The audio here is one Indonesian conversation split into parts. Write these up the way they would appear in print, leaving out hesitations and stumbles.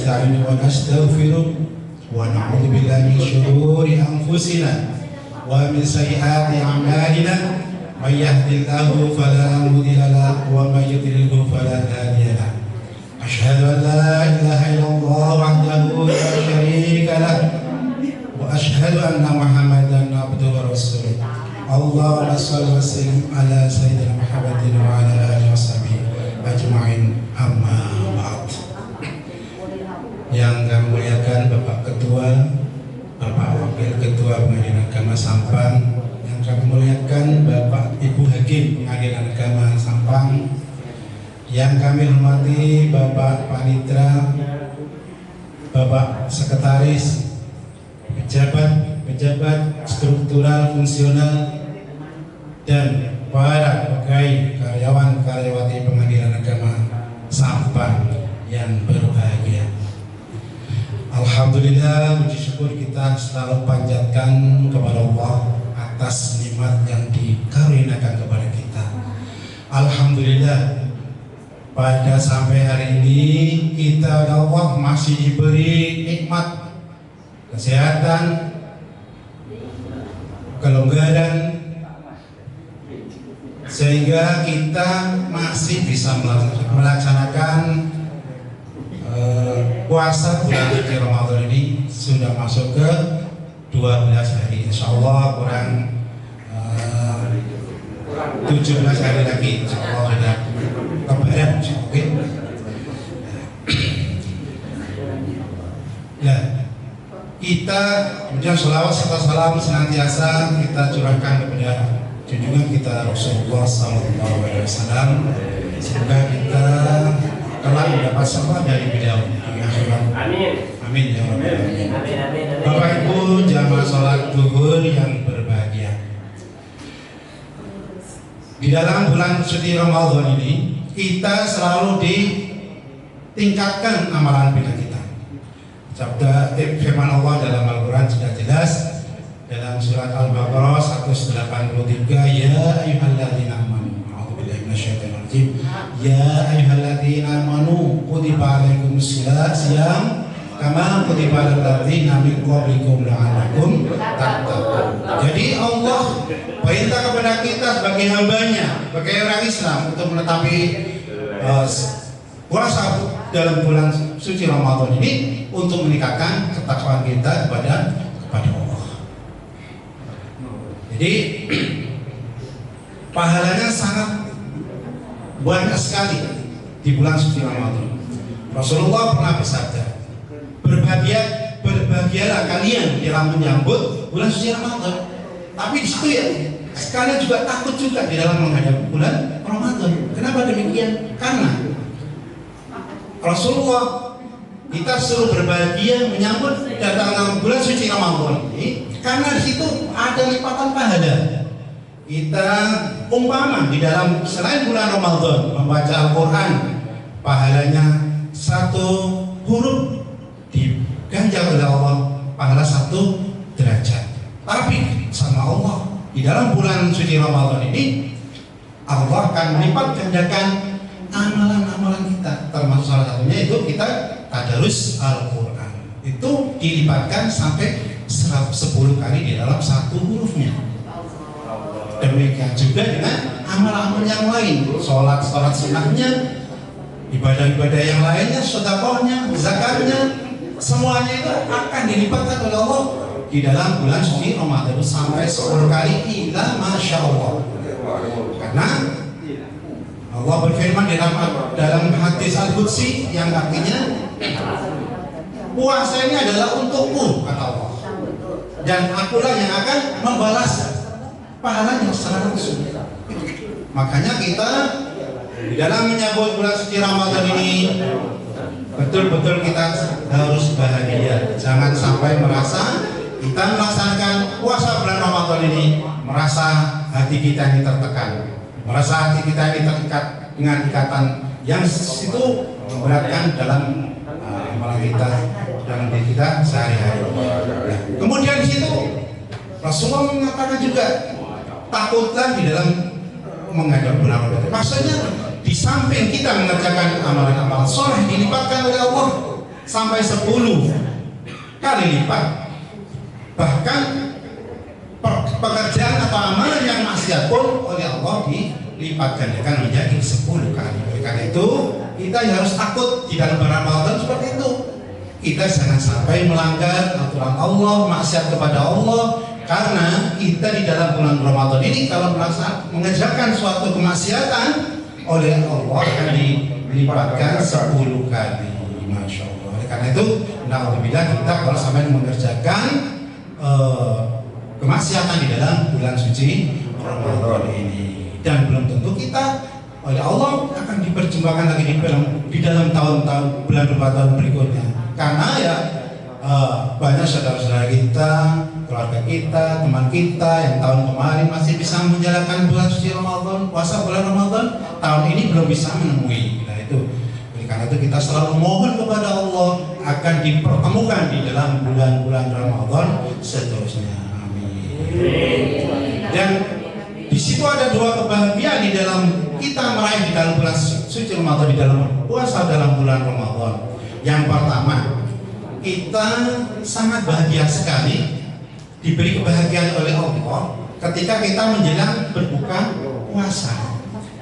ونستعين ونستغفره ونعوذ بالله من شرور أنفسنا ومن سيئات أعمالنا من يهد الله فلا مضل له ومن يضلل فلا هادي له أشهد أن لا إله إلا الله وحده لا شريك له وأشهد أن محمدا عبده ورسوله اللهم صل وسلم على سيدنا محمد وعلى آله وصحبه أجمعين أما بعد. Yang kami muliakan Bapak Ketua, Bapak Wakil Ketua Pengadilan Agama Sampang, yang kami muliakan Bapak Ibu Hakim Pengadilan Agama Sampang, yang kami hormati Bapak Panitra, Bapak Sekretaris, pejabat struktural fungsional, dan para pegawai karyawan-karyawati Pengadilan Agama Sampang yang berbahagia. Alhamdulillah, puji syukur kita selalu panjatkan kepada Allah atas nikmat yang dikaruniakan kepada kita. Alhamdulillah, pada sampai hari ini kita Allah masih diberi nikmat kesehatan, kelonggaran, sehingga kita masih bisa melaksanakan puasa bulan suci Ramadan ini. Sudah masuk ke 12 hari, insya Allah kurang 17 hari lagi, insya Allah sudah kebaran. Oke. Nah, kita kemudian sholawat serta salam senantiasa kita curahkan kepada junjungan kita Rasulullah SAW. Semoga kita telah mendapat syafaat dari beliau di akhirat. Amin. Amin ya Rabbal alamin. Bapak Ibu jamaah sholat zuhur yang berbahagia. Di dalam bulan suci Ramadan ini kita selalu ditingkatkan amalan kita. Sabda firman Allah dalam Al-Quran sudah jelas dalam surat Al-Baqarah 183, ya ayyuhalladzina amanu, a'udzubillahi minasyaitonir rajim, ya ayyuhalladzina amanu kutiba alaikumus syiyam kama kutiba alal ladzina min qablikum la'allakum tattaqun. Jadi Allah perintah kepada kita sebagai hambanya, sebagai orang Islam untuk menetapi puasa dalam bulan suci Ramadan ini untuk meningkatkan ketakwaan kita kepada Allah. Jadi pahalanya sangat banyak sekali di bulan suci Ramadan. Rasulullah pernah bersabda, berbahagialah kalian dalam menyambut bulan suci Ramadan. Tapi di situ ya sekalian juga takut juga di dalam menghadapi bulan Ramadan. Kenapa demikian? Karena Rasulullah kita suruh berbahagia menyambut datangnya bulan suci Ramadan ini karena di situ ada lipatan pahala. Kita umpama di dalam selain bulan Ramadan membaca Al-Quran, pahalanya satu huruf diganjar oleh Allah pahala 1 derajat. Tapi sama Allah di dalam bulan suci Ramadan ini Allah akan melipat gandakan amalan-amalan kita, termasuk salah satunya itu kita tadarus Al-Quran. Itu dilipatkan sampai 10 kali di dalam satu hurufnya. Demikian juga dengan amal-amal yang lain, sholat sunnahnya, ibadah-ibadah yang lainnya, sedekahnya, zakatnya, semuanya itu akan dilipatkan oleh Allah di dalam bulan suci Ramadan sampai 10 kali ila masya Allah. Karena Allah berfirman dalam hadis Al-Qudsi yang artinya puasa ini adalah untukku, kata Allah, dan akulah yang akan membalas pahalanya secara langsung. Makanya kita di dalam menyambut bulan suci Ramadan ini betul-betul kita harus bahagia. Jangan sampai merasa kita melaksanakan puasa bulan Ramadan ini merasa hati kita ini tertekan, merasa hati kita ini terikat dengan ikatan yang itu memberatkan dalam amalan kita, dalam diri kita sehari-hari. Kemudian di situ Rasulullah mengatakan juga takutlah di dalam menghadap bulan Ramadan. Maksudnya di samping kita mengerjakan amalan-amalan soleh dilipatkan oleh Allah sampai 10 kali lipat. Bahkan pekerjaan atau amalan yang maksiat pun oleh Allah dilipat gandakan menjadi 10 kali. Oleh karena itu kita harus takut di dalam bulan Ramadan seperti itu. Kita jangan sampai melanggar aturan Allah, maksiat kepada Allah, karena kita di dalam bulan Ramadan ini kalau mengerjakan suatu kemaksiatan oleh Allah akan dilipatkan 10 kali. Masya Allah. Oleh karena itu, alhamdulillah kita kalau sampai mengerjakan kemaksiatan di dalam bulan suci Ramadan ini, dan belum tentu kita oleh Allah akan diperjumpakan lagi di dalam tahun-tahun bulan Ramadan berikutnya, karena ya banyak saudara-saudara kita, keluarga kita, teman kita yang tahun kemarin masih bisa menjalankan bulan suci Ramadan, puasa bulan Ramadan, tahun ini belum bisa menemui. Nah itu, karena itu kita selalu mohon kepada Allah akan dipertemukan di dalam bulan-bulan Ramadan seterusnya. Dan di situ ada dua kebahagiaan di dalam kita meraih di dalam bulan suci Ramadan, di dalam puasa dalam bulan Ramadan. Yang pertama, kita sangat bahagia sekali diberi kebahagiaan oleh Allah ketika kita menjelang berbuka puasa.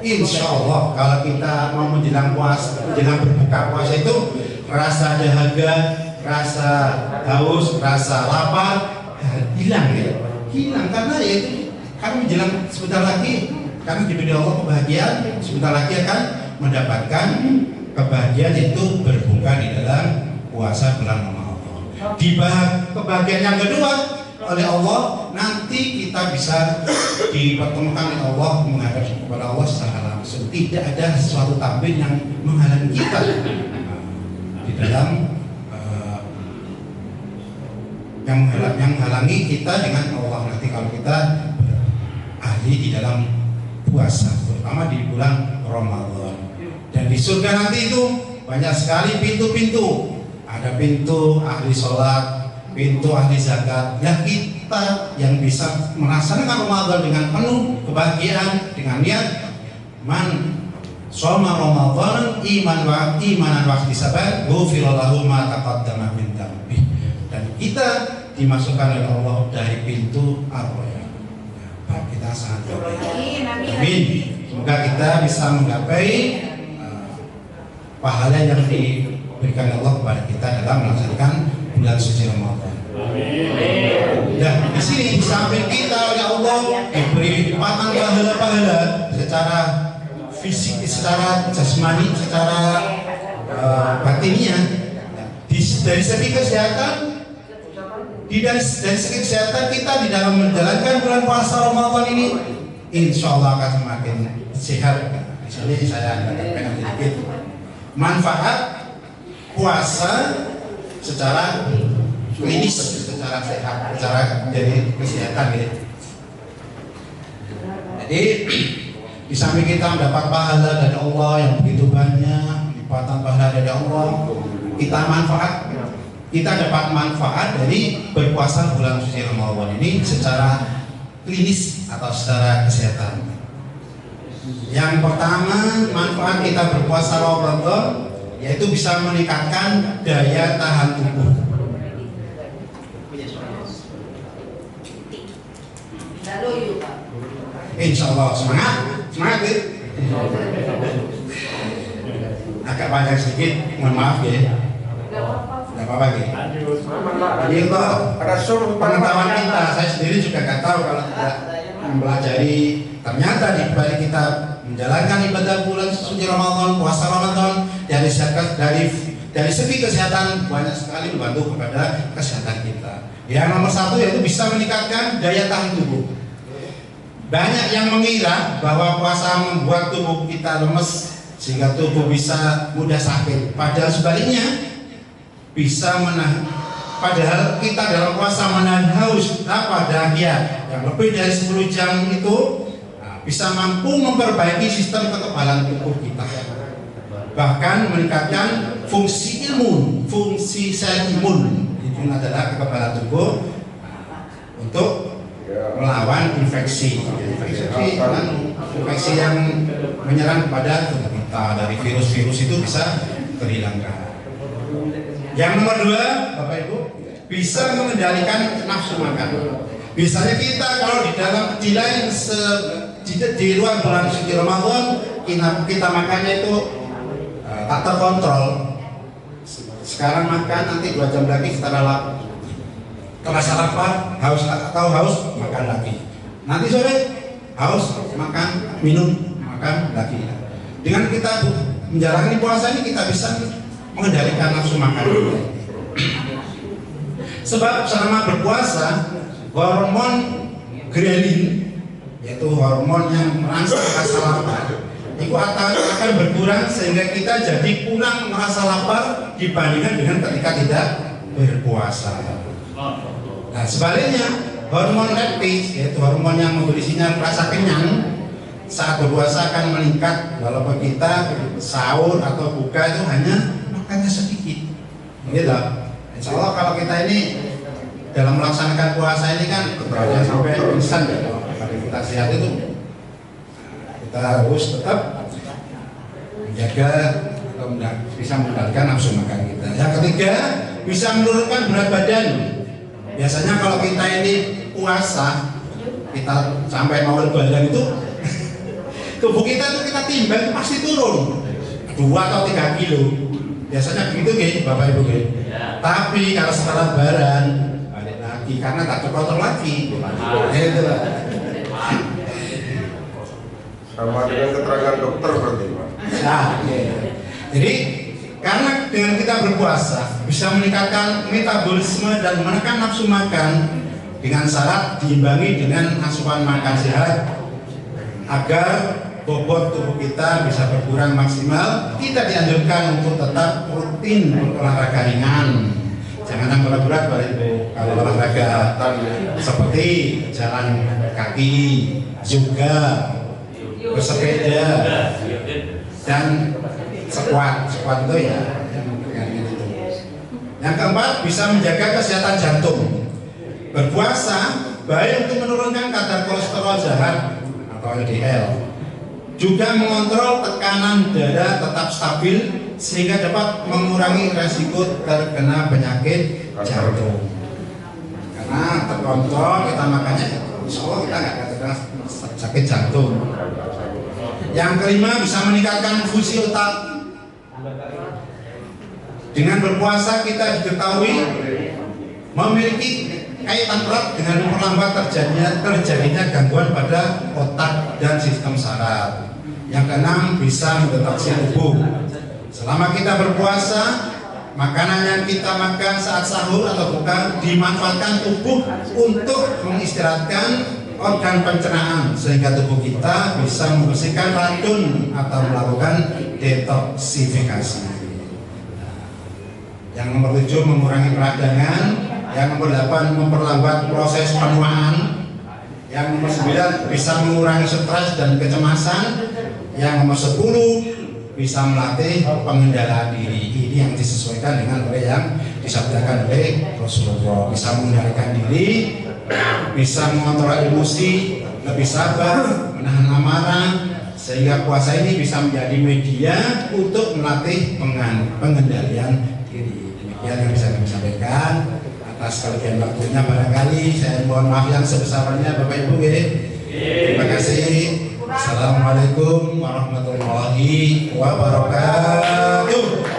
Insya Allah kalau kita mau menjelang berbuka puasa itu rasa dahaga, rasa haus, rasa lapar hilang ya. Hilang karena yaitu kami menjelang sebentar lagi kami diberi Allah kebahagiaan, sebentar lagi akan mendapatkan kebahagiaan itu berbuka di dalam puasa bulan Ramadan. Di kebahagiaan yang kedua oleh Allah, nanti kita bisa dipertemukan oleh Allah, menghadap kepada Allah secara langsung. Tidak ada sesuatu tampil yang menghalangi kita di dalam yang menghalangi kita dengan Allah nanti kalau kita ahli di dalam puasa, terutama di bulan Ramadan. Dan di surga nanti itu banyak sekali pintu-pintu. Ada pintu ahli sholat, pintu ahli zakat. Nah kita yang bisa melaksanakan Ramadan dengan penuh kebahagiaan dengan niat man shoma Ramadan imanan wa ihtisaban ghufira lahu ma taqaddama min dhanbi. Dan kita dimasukkan oleh Allah dari pintu Ar-Rayyan. Kita sangat berdoa. Amin. Semoga kita bisa menggapai pahala yang diberikan Allah kepada kita dalam melaksanakan bulan suci Ramadan. Dan di sini di samping kita oleh Allah diberi lipatan pahala-pahala secara fisik, secara jasmani, secara batinnya. Dari segi kesehatan, dari segi kesehatan kita di dalam menjalankan bulan puasa Ramadan ini, insya Allah akan semakin sehat. Di sini saya katakan sedikit manfaat puasa secara klinis, secara sehat, secara dari kesehatan gitu. Jadi di samping kita mendapat pahala dari Allah yang begitu banyak, lipatan pahala dari Allah, kita dapat manfaat dari berpuasa bulan suci Ramadan ini secara klinis atau secara kesehatan. Yang pertama, manfaat kita berpuasa Ramadan yaitu bisa meningkatkan daya tahan tubuh. Insya Allah semangat ya. Agak panjang sedikit, mohon maaf ya. Tidak apa-apa ya. Jadi untuk pengetahuan kita, saya sendiri juga nggak tahu kalau tidak mempelajari. Ternyata di balik kita menjalankan ibadah bulan suci Ramadan, puasa Ramadan, dari segi kesehatan banyak sekali membantu kepada kesehatan kita. Yang nomor satu yaitu bisa meningkatkan daya tahan tubuh. Banyak yang mengira bahwa puasa membuat tubuh kita lemes sehingga tubuh bisa mudah sakit. Padahal sebaliknya bisa menahan. Padahal kita dalam puasa menahan haus, lapar, dahaga yang lebih dari 10 jam itu bisa mampu memperbaiki sistem kekebalan tubuh kita. Bahkan meningkatkan fungsi imun, fungsi sel imun. Itu adalah kekebalan tubuh untuk melawan infeksi yang menyerang kepada tubuh kita. Dari virus-virus itu bisa terhilangkan. Yang nomor 2, Bapak Ibu, bisa mengendalikan nafsu makan. Biasanya kita kalau di dalam di luar bulan suci Ramadan, kita makannya itu tak terkontrol. Sekarang makan, nanti 2 jam lagi kita terasa lapar, haus makan lagi. Nanti sore haus makan, minum, makan lagi. Dengan kita menjalani puasa ini kita bisa mengendalikan nafsu makan. Sebab selama berpuasa hormon grelin, yaitu hormon yang merangsang rasa lapar, itu akan berkurang sehingga kita jadi kurang merasa lapar dibandingkan dengan ketika tidak berpuasa. Nah sebaliknya hormon leptin, yaitu hormon yang memberi sinyal rasa kenyang, saat berpuasa akan meningkat walaupun kita sahur atau buka itu hanya makannya sedikit. Gitu. Insya Allah kalau kita ini dalam melaksanakan puasa ini kan jangan sampai instan ya. Kalau kita sehat itu kita harus tetap menjaga atau bisa mengendalikan nafsu makan kita. Yang ketiga, bisa menurunkan berat badan. Biasanya kalau kita ini puasa, kita sampai mau lebaran itu tubuh kita itu kita timbang pasti turun 2 atau 3 kilo. Biasanya begitu guys, Bapak Ibu guys. Tapi kalau setelah lebaran balik lagi karena tak terkontrol lagi. Itu lah. Sama dengan keterangan dokter berarti Pak. Nah, jadi karena dengan kita berpuasa bisa meningkatkan metabolisme dan menekan nafsu makan dengan syarat diimbangi dengan asupan makan sehat agar bobot tubuh kita bisa berkurang maksimal. Kita dianjurkan untuk tetap rutin berolahraga ringan. Jangan yang berat-berat Bapak Ibu. Kalau olahraga seperti jalan kaki, yoga, bersepeda, dan squat itu ya. Yang keempat, bisa menjaga kesehatan jantung. Berpuasa baik untuk menurunkan kadar kolesterol jahat atau LDL, juga mengontrol tekanan darah tetap stabil sehingga dapat mengurangi resiko terkena penyakit jantung. Karena terkontrol kita makannya, insya Allah kita nggak akan terkena sakit jantung. Yang kelima, bisa meningkatkan fungsi otak. Dengan berpuasa kita diketahui memiliki kaitan erat dengan memperlambat terjadinya gangguan pada otak dan sistem saraf. Yang keenam, bisa mendeteksi tubuh. Selama kita berpuasa, makanan yang kita makan saat sahur atau buka dimanfaatkan tubuh untuk mengistirahatkan organ pencernaan sehingga tubuh kita bisa membersihkan racun atau melakukan detoksifikasi. Yang nomor 7, mengurangi peradangan. Yang nomor 8, memperlambat proses penuaan. Yang nomor 9, bisa mengurangi stres dan kecemasan. Yang nomor 10, bisa melatih pengendalian diri. Ini yang disesuaikan dengan yang disabdakan oleh Rasulullah. Bisa mengendalikan diri, bisa mengontrol emosi, lebih sabar, menahan amarah, sehingga puasa ini bisa menjadi media untuk melatih pengendalian diri. Demikian yang bisa kami sampaikan. Atas kelebihan waktunya barangkali saya mohon maaf yang sebesar-besarnya Bapak Ibu. Terima kasih. Assalamualaikum warahmatullahi wabarakatuh.